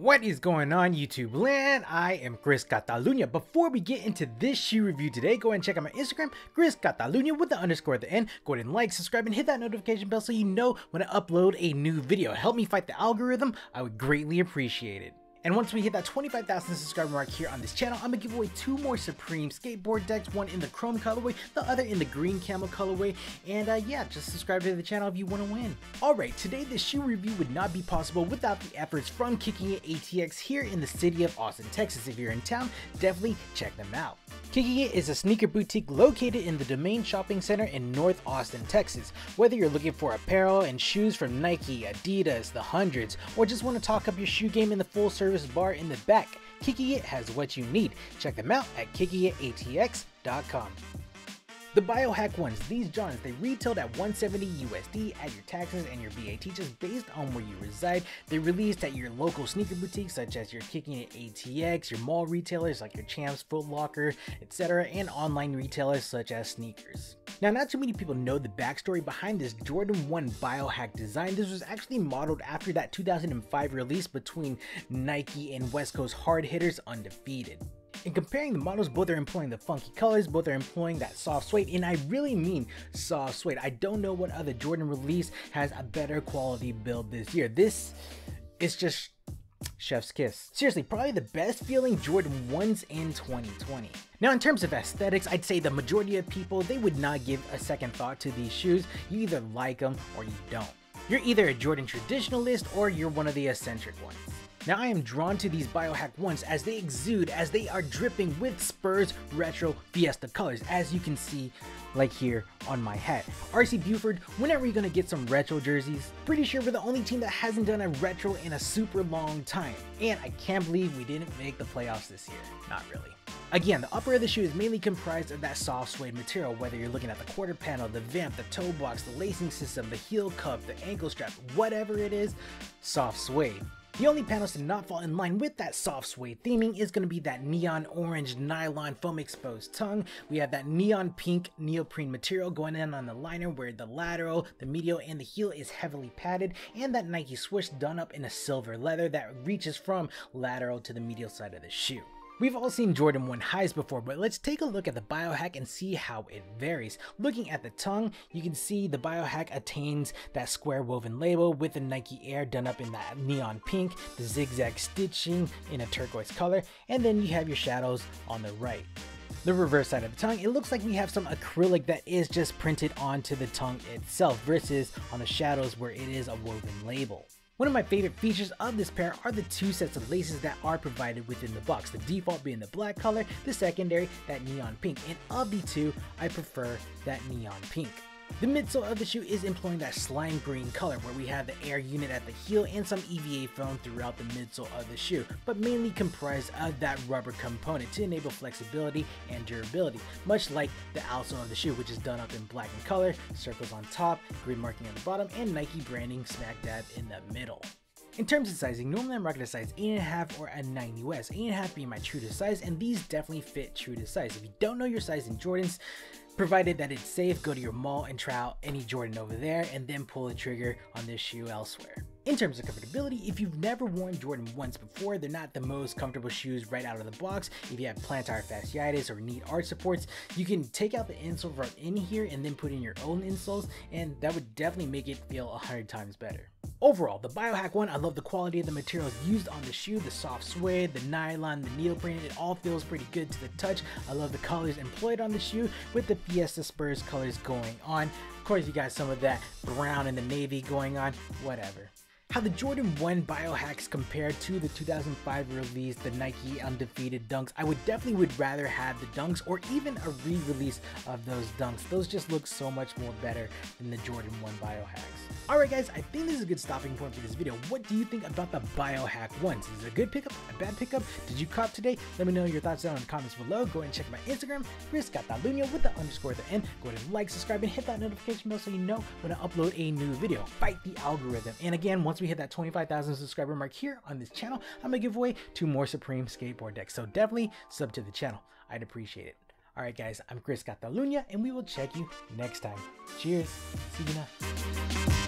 What is going on, YouTube land? I am Chris Catalunya. Before we get into this shoe review today, go ahead and check out my Instagram, Chris Catalunya with the underscore at the end. Go ahead and like, subscribe, and hit that notification bell so you know when I upload a new video. Help me fight the algorithm. I would greatly appreciate it. And once we hit that 25,000 subscriber mark here on this channel, I'm gonna give away 2 more Supreme skateboard decks, one in the chrome colorway, the other in the green camo colorway. And yeah, just subscribe to the channel if you want to win. Alright, today this shoe review would not be possible without the efforts from Kicking It ATX here in the city of Austin, Texas. If you're in town, definitely check them out. Kicking It is a sneaker boutique located in the Domain Shopping Center in North Austin, Texas. Whether you're looking for apparel and shoes from Nike, Adidas, the Hundreds, or just want to talk up your shoe game in the full service bar in the back, Kicking It has what you need. Check them out at kickingitatx.com. The BIOHACK ones, these Johns, they retailed at $170 USD at your taxes and your VAT just based on where you reside. They released at your local sneaker boutiques such as your Kicking It ATX, your mall retailers like your Champs, Foot Locker, etc., and online retailers such as Sneakers. Now, not too many people know the backstory behind this Jordan 1 BIOHACK design. This was actually modeled after that 2005 release between Nike and West Coast hard hitters Undefeated. In comparing the models, both are employing the funky colors, both are employing that soft suede, and I really mean soft suede. I don't know what other Jordan release has a better quality build this year. This is just chef's kiss. Seriously, probably the best feeling Jordan 1s in 2020. Now, in terms of aesthetics, I'd say the majority of people, they would not give a second thought to these shoes. You either like them or you don't. You're either a Jordan traditionalist or you're one of the eccentric ones. Now, I am drawn to these BIOHACK ones as they exude, as they are dripping with Spurs retro Fiesta colors, as you can see like here on my hat. RC Buford, when are we gonna get some retro jerseys? Pretty sure we're the only team that hasn't done a retro in a super long time. And I can't believe we didn't make the playoffs this year. Not really. Again, the upper of the shoe is mainly comprised of that soft suede material, whether you're looking at the quarter panel, the vamp, the toe box, the lacing system, the heel cup, the ankle strap, whatever it is, soft suede. The only panels to not fall in line with that soft suede theming is going to be that neon orange nylon foam exposed tongue. We have that neon pink neoprene material going in on the liner where the lateral, the medial, and the heel is heavily padded, and that Nike swoosh done up in a silver leather that reaches from lateral to the medial side of the shoe. We've all seen Jordan 1 highs before, but let's take a look at the BIOHACK and see how it varies. Looking at the tongue, you can see the BIOHACK attains that square woven label with the Nike Air done up in that neon pink, the zigzag stitching in a turquoise color, and then you have your shadows on the right. The reverse side of the tongue, it looks like we have some acrylic that is just printed onto the tongue itself versus on the shadows where it is a woven label. One of my favorite features of this pair are the 2 sets of laces that are provided within the box, the default being the black color, the secondary that neon pink, and of the two, I prefer that neon pink. The midsole of the shoe is employing that slime green color where we have the air unit at the heel and some EVA foam throughout the midsole of the shoe, but mainly comprised of that rubber component to enable flexibility and durability, much like the outsole of the shoe, which is done up in black in color, circles on top, grid marking on the bottom, and Nike branding smack dab in the middle. In terms of sizing, normally I'm rocking a size 8.5 or a 9 US, 8.5 being my true to size, and these definitely fit true to size. If you don't know your size in Jordans, provided that it's safe, go to your mall and try out any Jordan over there and then pull the trigger on this shoe elsewhere. In terms of comfortability, if you've never worn Jordan 1s before, they're not the most comfortable shoes right out of the box. If you have plantar fasciitis or need arch supports, you can take out the insole from in here and then put in your own insoles, and that would definitely make it feel 100 times better. Overall, the BIOHACK one, I love the quality of the materials used on the shoe, the soft suede, the nylon, the neoprene, it all feels pretty good to the touch. I love the colors employed on the shoe with the Fiesta Spurs colors going on. Of course, you got some of that brown and the navy going on, whatever. How the Jordan 1 BIOHACKs compare to the 2005 release, the Nike Undefeated Dunks. I would definitely rather have the Dunks or even a re-release of those Dunks. Those just look so much more better than the Jordan 1 BIOHACks. Alright guys, I think this is a good stopping point for this video. What do you think about the BIOHACK ones? Is it a good pickup, a bad pickup? Did you cop today? Let me know your thoughts down in the comments below. Go ahead and check my Instagram, Chris Catalunya with the underscore at the end. Go ahead and like, subscribe, and hit that notification bell so you know when I upload a new video. Fight the algorithm. And again, once we hit that 25,000 subscriber mark here on this channel, I'm gonna give away 2 more Supreme skateboard decks. So definitely sub to the channel. I'd appreciate it. Alright guys, I'm Chris Catalunya, and we will check you next time. Cheers. See you now.